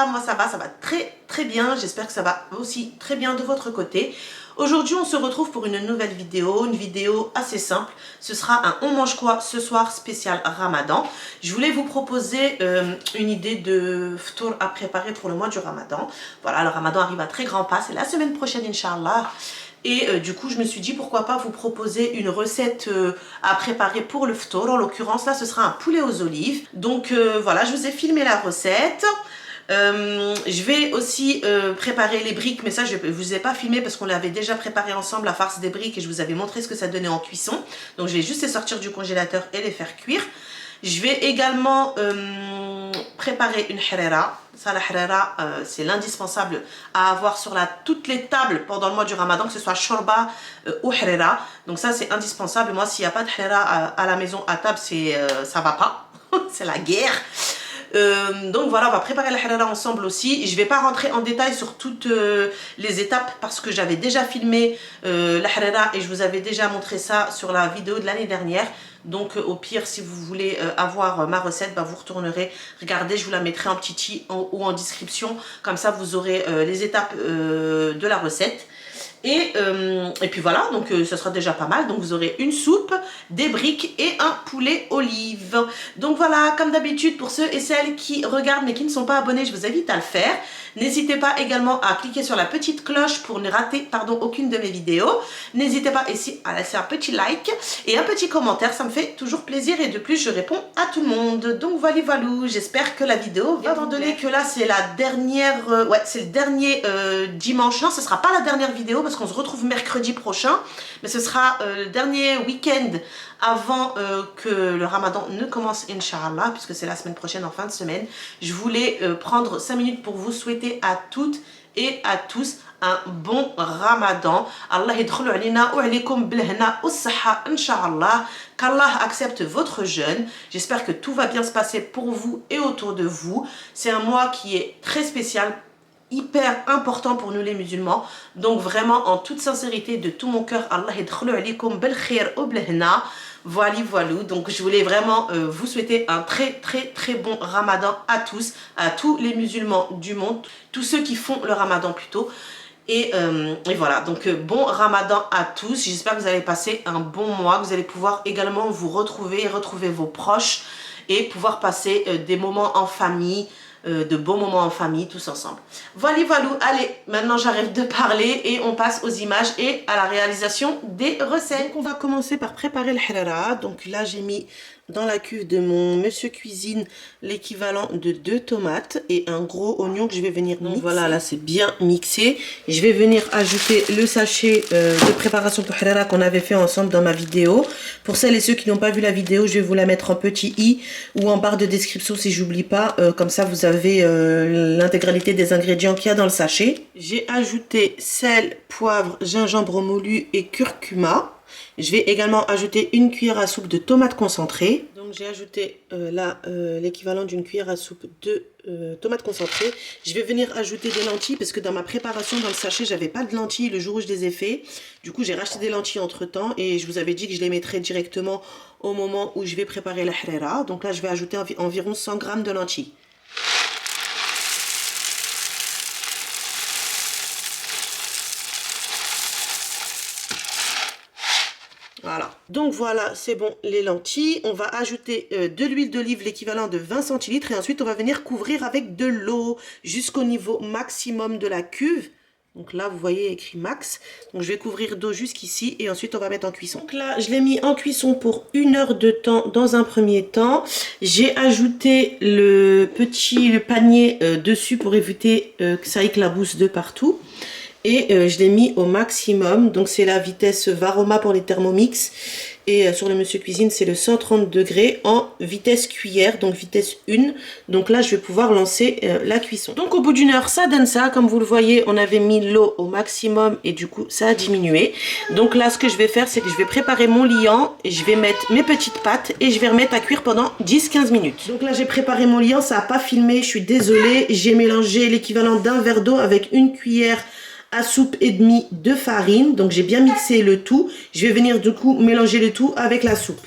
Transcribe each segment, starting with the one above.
Inch'Allah, moi ça va très bien. J'espère que ça va aussi très bien de votre côté. Aujourd'hui, on se retrouve pour une nouvelle vidéo, une vidéo assez simple. Ce sera un On mange quoi ce soir spécial Ramadan. Je voulais vous proposer une idée de ftour à préparer pour le mois du Ramadan. Voilà, le Ramadan arrive à très grands pas, c'est la semaine prochaine Inch'Allah. Et du coup, je me suis dit pourquoi pas vous proposer une recette à préparer pour le ftour. En l'occurrence, là, ce sera un poulet aux olives. Donc voilà, je vous ai filmé la recette. Je vais aussi préparer les briques, mais ça je ne vous ai pas filmé parce qu'on l'avait déjà préparé ensemble, la farce des briques, et je vous avais montré ce que ça donnait en cuisson. Donc je vais juste les sortir du congélateur et les faire cuire. Je vais également préparer une harira. Ça, la harira, c'est l'indispensable à avoir sur toutes les tables pendant le mois du Ramadan, que ce soit shorba ou harira. Donc ça, c'est indispensable. Moi, s'il n'y a pas de harira à la maison à table, ça va pas. C'est la guerre. Donc voilà, on va préparer la harira ensemble aussi. Je ne vais pas rentrer en détail sur toutes les étapes parce que j'avais déjà filmé la harira et je vous avais déjà montré ça sur la vidéo de l'année dernière. Donc au pire, si vous voulez avoir ma recette, bah, vous retournerez. Regardez, je vous la mettrai en petit i ou en description. Comme ça, vous aurez les étapes de la recette. Et puis voilà, donc ça sera déjà pas mal. Donc vous aurez une soupe, des briques et un poulet olive. Donc voilà, comme d'habitude, pour ceux et celles qui regardent mais qui ne sont pas abonnés, je vous invite à le faire. N'hésitez pas également à cliquer sur la petite cloche pour ne rater aucune de mes vidéos. N'hésitez pas ici à laisser un petit like et un petit commentaire, ça me fait toujours plaisir et de plus je réponds à tout le monde. Donc voilà, j'espère que la vidéo va étant donné que là c'est la dernière, c'est le dernier dimanche. Non, ce sera pas la dernière vidéo parce qu'on se retrouve mercredi prochain, mais ce sera le dernier week-end avant que le Ramadan ne commence, Inch'Allah, puisque c'est la semaine prochaine en fin de semaine. Je voulais prendre 5 minutes pour vous souhaiter à toutes et à tous un bon Ramadan. Allah yadkhulu alayna wa alaykum bilhana wa saha, Inch'Allah. Qu'Allah accepte votre jeûne. J'espère que tout va bien se passer pour vous et autour de vous. C'est un mois qui est très spécial, hyper important pour nous les musulmans. Donc vraiment, en toute sincérité, de tout mon cœur, Allah yadkhulu alaykum bil khair wa bilhana. Voilà. Donc je voulais vraiment vous souhaiter un très bon Ramadan à tous les musulmans du monde, tous ceux qui font le Ramadan plutôt. Et voilà, donc bon Ramadan à tous. J'espère que vous allez passer un bon mois, que vous allez pouvoir également vous retrouver vos proches et pouvoir passer des moments en famille, de bons moments en famille, tous ensemble. Voilà, allez, maintenant j'arrête de parler et on passe aux images et à la réalisation des recettes. Donc on va commencer par préparer le harira. Donc là j'ai mis dans la cuve de mon monsieur cuisine l'équivalent de 2 tomates et un gros oignon que je vais venir mixer. Donc voilà, là c'est bien mixé. Je vais venir ajouter le sachet de préparation pour harira qu'on avait fait ensemble dans ma vidéo. Pour celles et ceux qui n'ont pas vu la vidéo, je vais vous la mettre en petit i ou en barre de description si j'oublie pas. Comme ça vous avez l'intégralité des ingrédients qu'il y a dans le sachet. J'ai ajouté sel, poivre, gingembre moulu et curcuma. Je vais également ajouter une cuillère à soupe de tomates concentrées. Donc j'ai ajouté là l'équivalent d'une cuillère à soupe de tomates concentrées. Je vais venir ajouter des lentilles parce que dans ma préparation dans le sachet, j'avais pas de lentilles le jour où je les ai fait. Du coup, j'ai racheté des lentilles entre temps et je vous avais dit que je les mettrais directement au moment où je vais préparer la harira. Donc là, je vais ajouter environ 100 g de lentilles. Voilà, donc voilà, c'est bon les lentilles. On va ajouter de l'huile d'olive, l'équivalent de 20 centilitres, et ensuite on va venir couvrir avec de l'eau jusqu'au niveau maximum de la cuve. Donc là, vous voyez écrit max. Donc je vais couvrir d'eau jusqu'ici et ensuite on va mettre en cuisson. Donc là, je l'ai mis en cuisson pour 1 heure de temps dans un premier temps. J'ai ajouté le panier dessus pour éviter que ça éclabousse de partout. Et je l'ai mis au maximum, donc c'est la vitesse Varoma pour les Thermomix. Et sur le Monsieur Cuisine, c'est le 130 degrés en vitesse cuillère, donc vitesse 1. Donc là, je vais pouvoir lancer la cuisson. Donc au bout d'1 heure, ça donne ça. Comme vous le voyez, on avait mis l'eau au maximum et du coup, ça a diminué. Donc là, ce que je vais faire, c'est que je vais préparer mon liant. Et je vais mettre mes petites pâtes et je vais remettre à cuire pendant 10-15 minutes. Donc là, j'ai préparé mon liant, ça n'a pas filmé, je suis désolée. J'ai mélangé l'équivalent d'1 verre d'eau avec 1 cuillère à soupe et demie de farine. Donc j'ai bien mixé le tout. Je vais venir du coup mélanger le tout avec la soupe.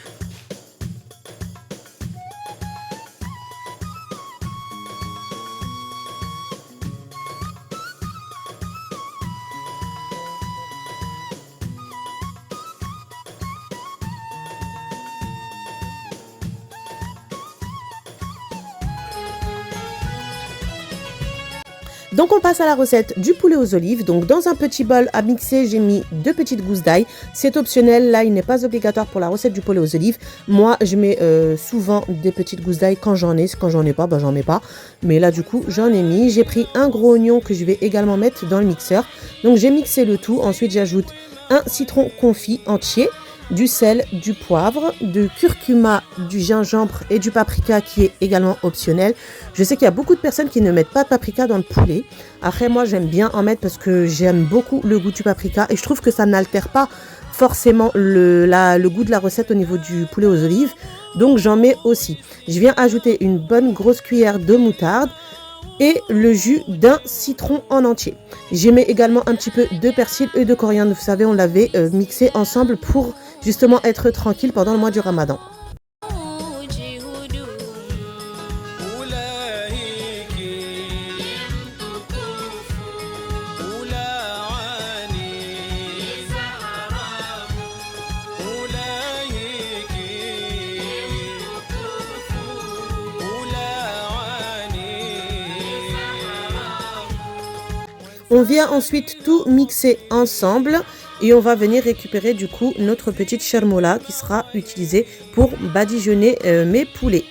Donc on passe à la recette du poulet aux olives. Donc dans un petit bol à mixer, j'ai mis 2 petites gousses d'ail. C'est optionnel, là il n'est pas obligatoire pour la recette du poulet aux olives. Moi je mets souvent des petites gousses d'ail quand j'en ai. Quand j'en ai pas, j'en mets pas. Mais là du coup j'en ai mis. J'ai pris un gros oignon que je vais également mettre dans le mixeur. Donc j'ai mixé le tout. Ensuite j'ajoute un citron confit entier, du sel, du poivre, du curcuma, du gingembre et du paprika qui est également optionnel. Je sais qu'il y a beaucoup de personnes qui ne mettent pas de paprika dans le poulet. Après moi j'aime bien en mettre parce que j'aime beaucoup le goût du paprika et je trouve que ça n'altère pas forcément le goût de la recette au niveau du poulet aux olives. Donc j'en mets aussi. Je viens ajouter une bonne grosse cuillère de moutarde et le jus d'un citron en entier. J'y mets également un petit peu de persil et de coriandre. Vous savez, on l'avait mixé ensemble pour justement être tranquille pendant le mois du Ramadan. On vient ensuite tout mixer ensemble et on va venir récupérer du coup notre petite chermoula qui sera utilisée pour badigeonner mes poulets.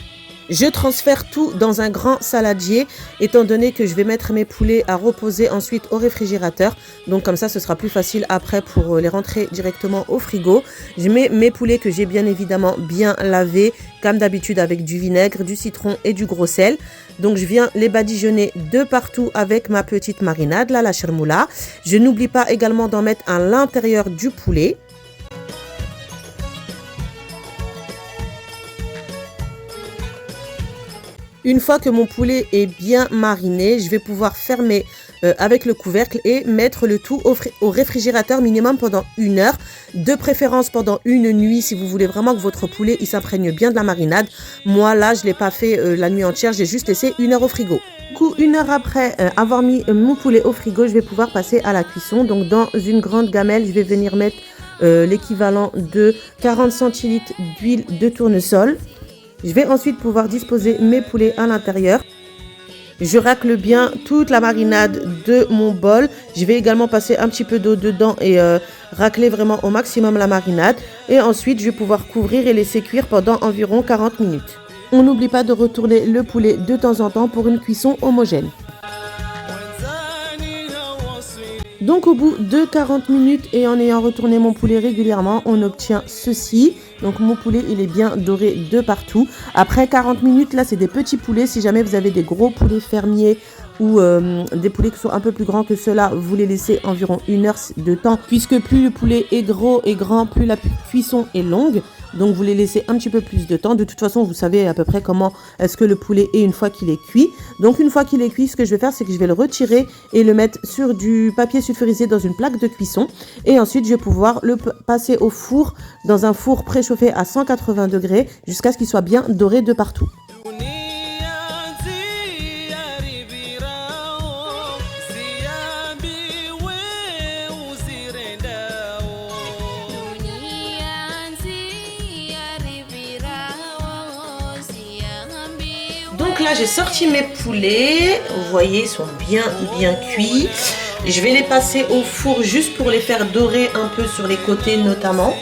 Je transfère tout dans un grand saladier étant donné que je vais mettre mes poulets à reposer ensuite au réfrigérateur. Donc comme ça ce sera plus facile après pour les rentrer directement au frigo. Je mets mes poulets que j'ai bien évidemment bien lavés comme d'habitude avec du vinaigre, du citron et du gros sel. Donc je viens les badigeonner de partout avec ma petite marinade, là, la chermoula. Je n'oublie pas également d'en mettre à l'intérieur du poulet. Une fois que mon poulet est bien mariné, je vais pouvoir fermer avec le couvercle et mettre le tout au réfrigérateur minimum pendant 1 heure. De préférence pendant une nuit si vous voulez vraiment que votre poulet il s'imprègne bien de la marinade. Moi là, je ne l'ai pas fait la nuit entière, j'ai juste laissé 1 heure au frigo. Du coup, 1 heure après avoir mis mon poulet au frigo, je vais pouvoir passer à la cuisson. Donc dans une grande gamelle, je vais venir mettre l'équivalent de 40 centilitres d'huile de tournesol. Je vais ensuite pouvoir disposer mes poulets à l'intérieur. Je racle bien toute la marinade de mon bol. Je vais également passer un petit peu d'eau dedans et racler vraiment au maximum la marinade. Et ensuite, je vais pouvoir couvrir et laisser cuire pendant environ 40 minutes. On n'oublie pas de retourner le poulet de temps en temps pour une cuisson homogène. Donc au bout de 40 minutes et en ayant retourné mon poulet régulièrement, on obtient ceci. Donc mon poulet il est bien doré de partout. Après 40 minutes, là c'est des petits poulets. Si jamais vous avez des gros poulets fermiers ou des poulets qui sont un peu plus grands que ceux-là, vous les laissez environ 1 heure de temps. Puisque plus le poulet est gros et grand, plus la cuisson est longue. Donc vous les laissez un petit peu plus de temps. De toute façon, vous savez à peu près comment est-ce que le poulet est une fois qu'il est cuit. Donc une fois qu'il est cuit, ce que je vais faire, c'est que je vais le retirer et le mettre sur du papier sulfurisé dans une plaque de cuisson. Et ensuite, je vais pouvoir le passer au four, dans un four préchauffé à 180 degrés, jusqu'à ce qu'il soit bien doré de partout. Donc là j'ai sorti mes poulets, vous voyez ils sont bien cuits. Je vais les passer au four juste pour les faire dorer un peu sur les côtés notamment.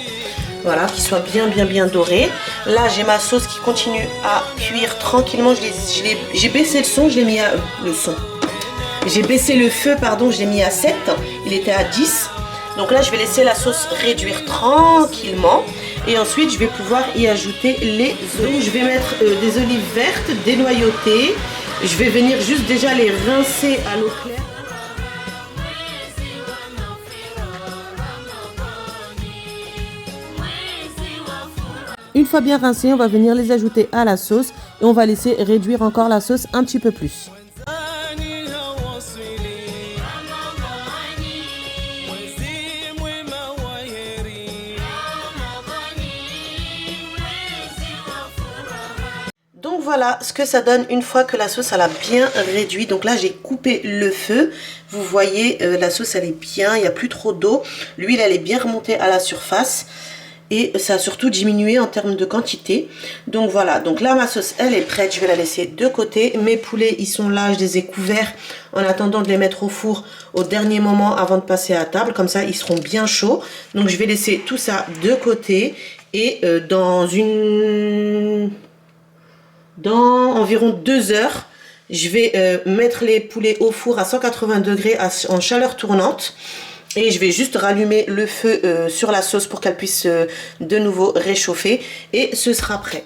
Voilà, qu'ils soient bien dorés. Là j'ai ma sauce qui continue à cuire tranquillement. J'ai baissé le son, je l'ai mis à J'ai baissé le feu, pardon, je l'ai mis à 7, il était à 10. Donc là je vais laisser la sauce réduire tranquillement. Et ensuite, je vais pouvoir y ajouter les olives. Je vais mettre des olives vertes dénoyautées. Je vais venir juste déjà les rincer à l'eau claire. Une fois bien rincées, on va venir les ajouter à la sauce et on va laisser réduire encore la sauce un petit peu plus. Donc voilà ce que ça donne une fois que la sauce elle a bien réduit. Donc là j'ai coupé le feu. Vous voyez la sauce elle est bien, il n'y a plus trop d'eau. L'huile elle est bien remontée à la surface. et ça a surtout diminué en termes de quantité. Donc voilà, donc là ma sauce elle est prête, je vais la laisser de côté. Mes poulets ils sont là, je les ai couverts en attendant de les mettre au four au dernier moment avant de passer à table, comme ça ils seront bien chauds. Donc je vais laisser tout ça de côté et dans environ 2 heures, je vais mettre les poulets au four à 180 degrés en chaleur tournante. Et je vais juste rallumer le feu sur la sauce pour qu'elle puisse de nouveau réchauffer. Et ce sera prêt.